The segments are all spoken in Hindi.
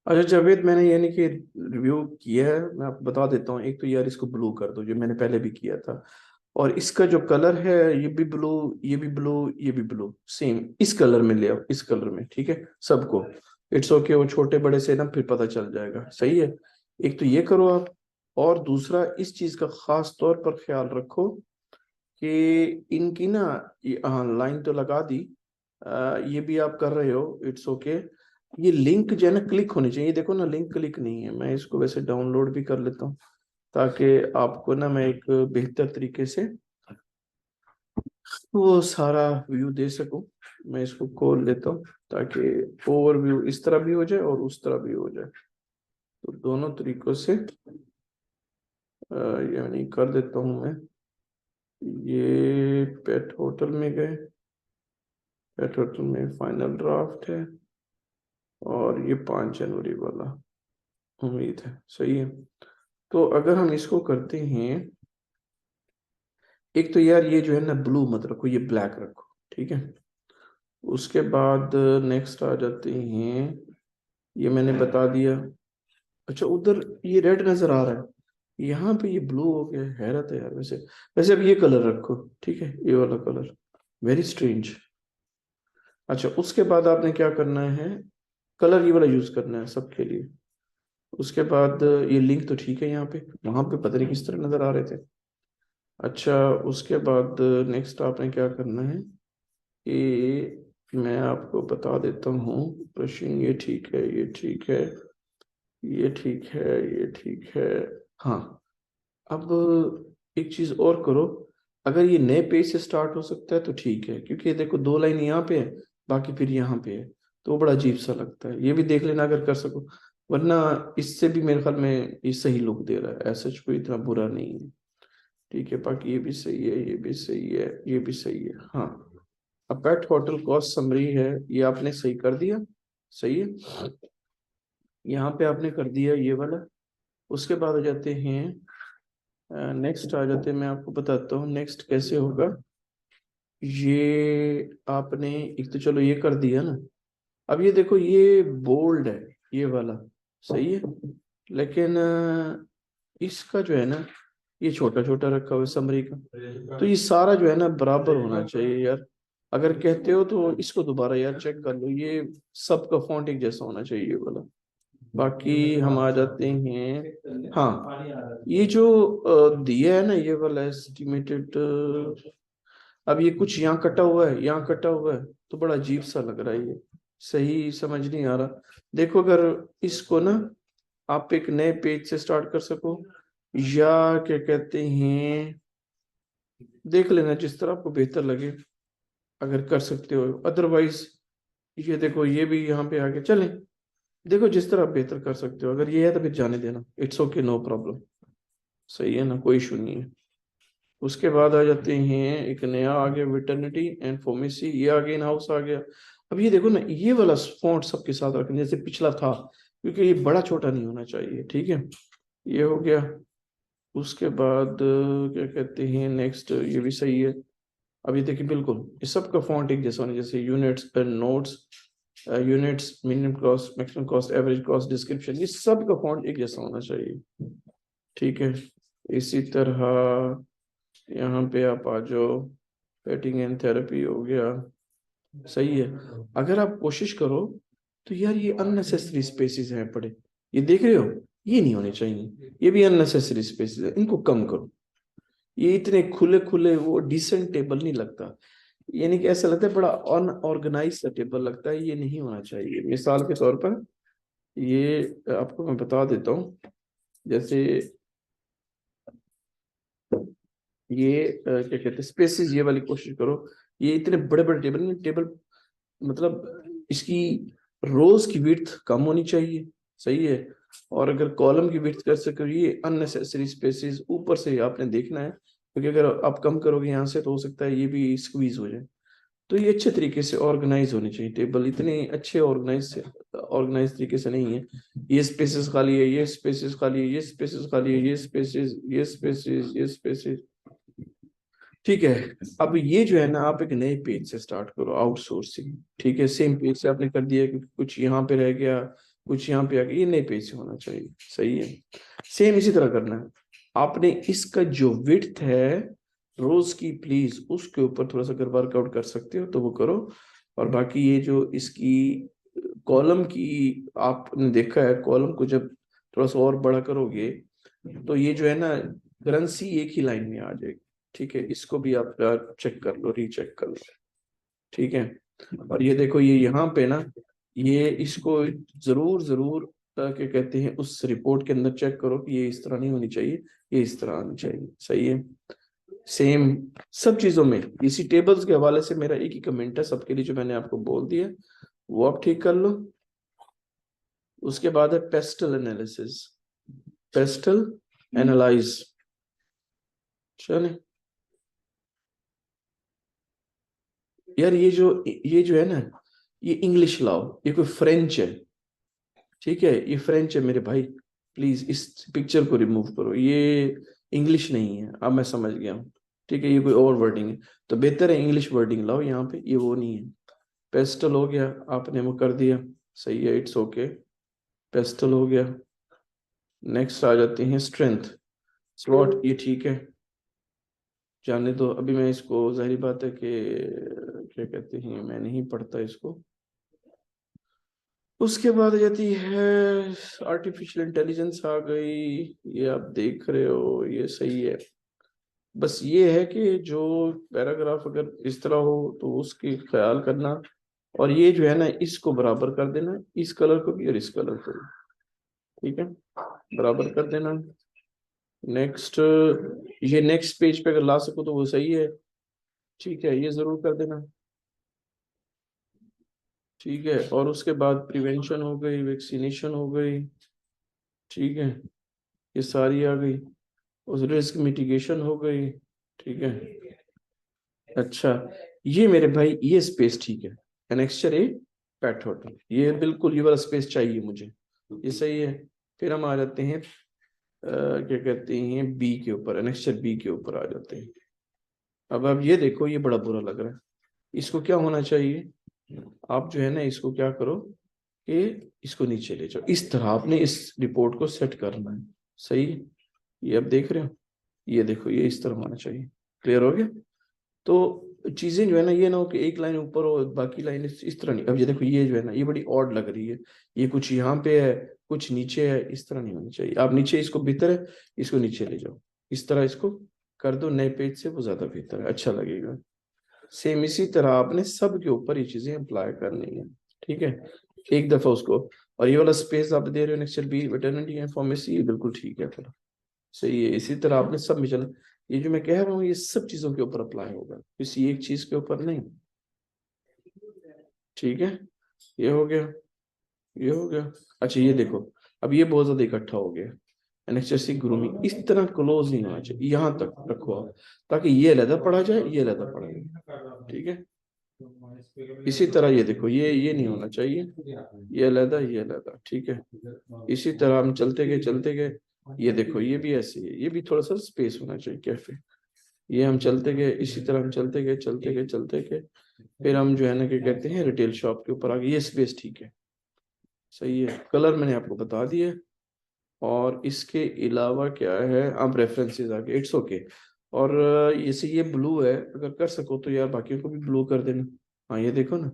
अच्छा जावेद, मैंने यानी कि रिव्यू किया है, मैं आपको बता देता हूँ। एक तो यार इसको ब्लू कर दो, जो मैंने पहले भी किया था। और इसका जो कलर है, ये भी ब्लू, ये भी ब्लू, ये भी ब्लू, सेम इस कलर में ले आओ, इस कलर में, ठीक है सबको। इट्स ओके, वो छोटे बड़े से ना फिर पता चल जाएगा, सही है। एक तो ये करो आप। और दूसरा, इस चीज का खास तौर पर ख्याल रखो कि इनकी ना, हाँ लाइन तो लगा दी। ये भी आप कर रहे हो, इट्स ओके। ये लिंक जो है ना क्लिक होनी चाहिए, देखो ना लिंक क्लिक नहीं है। मैं इसको वैसे डाउनलोड भी कर लेता हूँ, ताकि आपको ना मैं एक बेहतर तरीके से वो सारा व्यू दे सकूं। मैं इसको खोल लेता हूँ, ताकि ओवरव्यू इस तरह भी हो जाए और उस तरह भी हो जाए। तो दोनों तरीकों से यानी कर देता हूँ मैं। ये पेट होटल में गए, पेट होटल में फाइनल ड्राफ्ट है, और ये 5 जनवरी वाला, उम्मीद है सही है। तो अगर हम इसको करते हैं, एक तो यार ये जो है ना ब्लू मत रखो, ये ब्लैक रखो, ठीक है। उसके बाद नेक्स्ट आ जाते हैं, ये मैंने बता दिया। अच्छा उधर ये रेड नजर आ रहा है, यहाँ पे ये ब्लू हो गया, हैरत है यार। वैसे वैसे अब ये कलर रखो, ठीक है, ये वाला कलर, वेरी स्ट्रेंज। अच्छा उसके बाद आपने क्या करना है, कलर ये वाला यूज करना है सबके लिए। उसके बाद ये लिंक तो ठीक है, यहाँ पे वहां पे पता नहीं किस तरह नजर आ रहे थे। अच्छा उसके बाद नेक्स्ट आपने क्या करना है कि मैं आपको बता देता हूँ। ब्रशिंग ये ठीक है, ये ठीक है, ये ठीक है, ये ठीक है। हाँ, अब एक चीज और करो। अगर ये नए पेज से स्टार्ट हो सकता है तो ठीक है, क्योंकि देखो 2 लाइन यहाँ पे है, बाकी फिर यहाँ पे है, तो वो बड़ा अजीब सा लगता है। ये भी देख लेना अगर कर सको, वरना इससे भी मेरे ख्याल में ये सही लुक दे रहा है, ऐसा कोई इतना बुरा नहीं है। ठीक है, बाकी ये भी सही है, ये भी सही है, ये भी सही है। हाँ, अब पेट होटल कॉस्ट समरी है, ये आपने सही कर दिया, सही है। यहाँ पे आपने कर दिया ये वाला। उसके बाद आ जाते हैं, नेक्स्ट आ जाते हैं, मैं आपको बताता हूँ नेक्स्ट कैसे होगा। ये आपने एक तो चलो ये कर दिया ना। अब ये देखो, ये बोल्ड है ये वाला, सही है। लेकिन इसका जो है ना, ये छोटा छोटा रखा हुआ है समरी का। तो ये सारा जो है ना बराबर होना चाहिए यार। अगर कहते हो तो इसको दोबारा यार चेक कर लो, ये सबका फॉन्ट एक जैसा होना चाहिए ये वाला। बाकी हम आ जाते हैं, हाँ ये जो दिया है ना ये वाला एस्टिमेटेड, अब ये कुछ यहाँ कटा हुआ है, यहाँ कटा हुआ है, तो बड़ा अजीब सा लग रहा है ये, सही समझ नहीं आ रहा। देखो अगर इसको ना आप एक नए पेज से स्टार्ट कर सको, या क्या कहते हैं, देख लेना जिस तरह आपको बेहतर लगे, अगर कर सकते हो। अदरवाइज ये देखो, ये भी यहाँ पे आके चले, देखो जिस तरह आप बेहतर कर सकते हो। अगर ये है तो फिर जाने देना, इट्स ओके, नो प्रॉब्लम, सही है ना, कोई इशू नहीं है। उसके बाद आ जाते हैं, एक नया आ गया, वेटरनिटी एंड फार्मेसी, ये आ गया, इन हाउस आ गया। अब ये देखो ना, ये वाला फॉन्ट सबके साथ रखना जैसे पिछला था, क्योंकि ये बड़ा छोटा नहीं होना चाहिए, ठीक है। ये हो गया। उसके बाद क्या कहते हैं, नेक्स्ट ये भी सही है। अब ये देखिए, बिल्कुल ये सबका फॉन्ट एक जैसा होना, जैसे units and notes, units, minimum cost, maximum cost, average cost, description, ये सब का फॉन्ट एक जैसा होना चाहिए, ठीक है। इसी तरह यहाँ पे आप आ जाओ, पेटिंग एंड थेरेपी हो गया, सही है। अगर आप कोशिश करो तो यार, ये अननेसेसरी स्पेसेस हैं पड़े, ये देख रहे हो, ये नहीं होने चाहिए, ये भी अननेसेसरी स्पेसेस है, इनको कम करो। ये इतने खुले खुले, वो डिसेंट टेबल नहीं लगता, यानी कि ऐसा लगता है बड़ा अनऑर्गेनाइज सा टेबल लगता है, ये नहीं होना चाहिए। मिसाल के तौर पर ये आपको मैं बता देता हूँ, जैसे ये क्या कहते हैं स्पेसिस, ये वाली कोशिश करो। ये इतने बड़े बड़े टेबल में, टेबल मतलब इसकी रोज की विड्थ कम होनी चाहिए, सही है। और अगर कॉलम की विड्थ कर सके, ये अननेसेसरी स्पेसिस ऊपर से आपने देखना है, क्योंकि अगर आप कम करोगे यहाँ से तो हो सकता है ये भी स्क्वीज हो जाए। तो ये अच्छे तरीके से ऑर्गेनाइज होने चाहिए टेबल, इतने अच्छे ऑर्गेनाइज तरीके से नहीं है। ये स्पेसेस खाली है, ये स्पेसेस खाली है, ये स्पेसेस खाली है, ये स्पेसेस, ये स्पेसेस, ये स्पेसेस, ठीक है। अब ये जो है ना, आप एक नए पेज से स्टार्ट करो, आउटसोर्सिंग। ठीक है, सेम पेज से आपने कर दिया कि कुछ यहाँ पे रह गया, कुछ यहाँ पे आ गया, ये नए पेज से होना चाहिए। सही है, सेम इसी तरह करना है आपने। इसका जो विड्थ है रोज की, प्लीज उसके ऊपर थोड़ा सा अगर वर्कआउट कर सकते हो तो वो करो। और बाकी ये जो इसकी कॉलम की, आपने देखा है कॉलम को जब थोड़ा सा और बड़ा करोगे तो ये जो है ना करेंसी एक ही लाइन में आ जाएगी। ठीक है, इसको भी आप चेक कर लो, रीचेक कर लो। ठीक है, और ये देखो ये यहाँ पे ना, ये इसको जरूर जरूर क्या कहते हैं उस रिपोर्ट के अंदर चेक करो कि ये इस तरह नहीं होनी चाहिए, ये इस तरह आनी चाहिए। सही है, सेम सब चीजों में। इसी टेबल्स के हवाले से मेरा एक ही कमेंट है सबके लिए जो मैंने आपको बोल दिया, वो आप ठीक कर लो। उसके बाद है पेस्टल एनालिसिस, पेस्टल एनालाइज। चले यार, ये जो है ना, ये इंग्लिश लाओ, ये कोई फ्रेंच है। ठीक है, ये फ्रेंच है मेरे भाई, प्लीज इस पिक्चर को रिमूव करो, ये इंग्लिश नहीं है। अब मैं समझ गया हूँ। ठीक है, ये कोई और वर्डिंग है, तो बेहतर है इंग्लिश वर्डिंग लाओ यहाँ पे, ये वो नहीं है। पेस्टल हो गया, आपने वो कर दिया, सही है, इट्स ओके। पेस्टल हो गया। नेक्स्ट आ जाते हैं स्ट्रेंथ, स्लॉट, ये ठीक है, जाने दो। अभी मैं इसको, जाहिर बात है कि क्या कहते हैं, मैं नहीं पढ़ता इसको। उसके बाद आ जाती है आर्टिफिशियल इंटेलिजेंस आ गई, ये आप देख रहे हो, ये सही है। बस ये है कि जो पैराग्राफ अगर इस तरह हो तो उसकी ख्याल करना, और ये जो है ना इसको बराबर कर देना, इस कलर को भी और इस कलर को भी। ठीक है, बराबर कर देना। नेक्स्ट, ये नेक्स्ट पेज पे अगर ला सको तो वो सही है। ठीक है, ये जरूर कर देना। ठीक है, और उसके बाद प्रिवेंशन हो गई, वैक्सीनेशन हो गई। ठीक है, ये सारी आ गई। उस रिस्क मिटिगेशन हो गई। ठीक है, अच्छा, ये मेरे भाई ये स्पेस ठीक है, एनेक्स्चर ए पेट होटल, ये बिल्कुल ये वाला स्पेस चाहिए मुझे, ये सही है। फिर हम आ जाते हैं क्या कहते हैं बी के ऊपर, एनेक्स्चर बी के ऊपर आ जाते हैं। अब ये देखो, ये बड़ा बुरा लग रहा है, इसको क्या होना चाहिए, आप जो है ना इसको क्या करो कि इसको नीचे ले जाओ, इस तरह आपने इस रिपोर्ट को सेट करना है। सही, ये अब देख रहे हो, ये देखो ये इस तरह होना चाहिए। क्लियर हो गया? तो चीजें जो है ना, ये ना हो कि एक लाइन ऊपर हो बाकी लाइन इस तरह नहीं। अब ये देखो, ये जो है ना ये बड़ी ऑड लग रही है, ये कुछ यहाँ पे है कुछ नीचे है, इस तरह नहीं होनी चाहिए। आप नीचे इसको बेहतर है, इसको नीचे ले जाओ, इस तरह इसको कर दो नए पेज से, वो ज्यादा बेहतर है, अच्छा लगेगा। सेम इसी तरह आपने सब के ऊपर ये चीजें अप्लाई करनी है। ठीक है, एक दफा उसको, और ये वाला स्पेस आप दे रहे हो next B veterinary and pharmacy, ये बिल्कुल ठीक है, फिर सही है। इसी तरह आपने सब में चलना, ये जो मैं कह रहा हूँ ये सब चीजों के ऊपर अप्लाई होगा, किसी एक चीज के ऊपर नहीं। ठीक है, ये हो गया, ये हो गया। अच्छा, ये देखो, अब ये बहुत ज्यादा इकट्ठा हो गया, एनएचएससी ग्रूमिंग इस तरह क्लोज नहीं होना चाहिए, यहाँ तक रखो आप, ताकि ये अलहदा पढ़ा जाए, ये अलहदा पढ़ा जाए। ठीक है, इसी तरह ये देखो, ये नहीं होना चाहिए, ये अलहदा, ये अलहदा। ठीक है, इसी तरह हम चलते गए, ये देखो ये भी ऐसे ही है, ये भी थोड़ा सा स्पेस होना चाहिए कैफे। ये हम चलते गए, इसी तरह हम चलते गए, फिर हम जो है ना क्या कहते हैं रिटेल शॉप के ऊपर आ गए, ये स्पेस ठीक है, सही है। कलर मैंने आपको बता दिया, और इसके अलावा क्या है, आप रेफरेंसेस आ गए, इट्स ओके। और जैसे ये ब्लू है, अगर कर सको तो यार बाकियों को भी ब्लू कर देना। हाँ, ये देखो ना,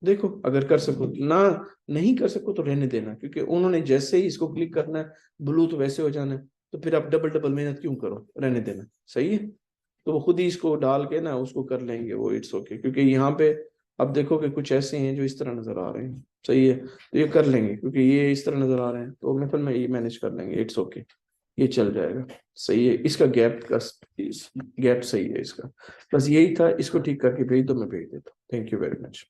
देखो अगर कर सको ना, नहीं कर सको तो रहने देना, क्योंकि उन्होंने जैसे ही इसको क्लिक करना है ब्लू तो वैसे हो जाना है, तो फिर आप डबल डबल मेहनत क्यों करो, रहने देना। सही है, तो वो खुद ही इसको डाल के ना उसको कर लेंगे वो, इट्स ओके। क्योंकि यहाँ पे अब देखो कि कुछ ऐसे हैं जो इस तरह नजर आ रहे हैं। सही है, तो ये कर लेंगे क्योंकि ये इस तरह नजर आ रहे हैं, तो मैं फिर मैं ये मैनेज कर लेंगे, इट्स ओके, ये चल जाएगा। सही है, इसका गैप का गैप सही है इसका। बस यही था, इसको ठीक करके भेज दो, मैं भेज देता हूँ। Thank you very much.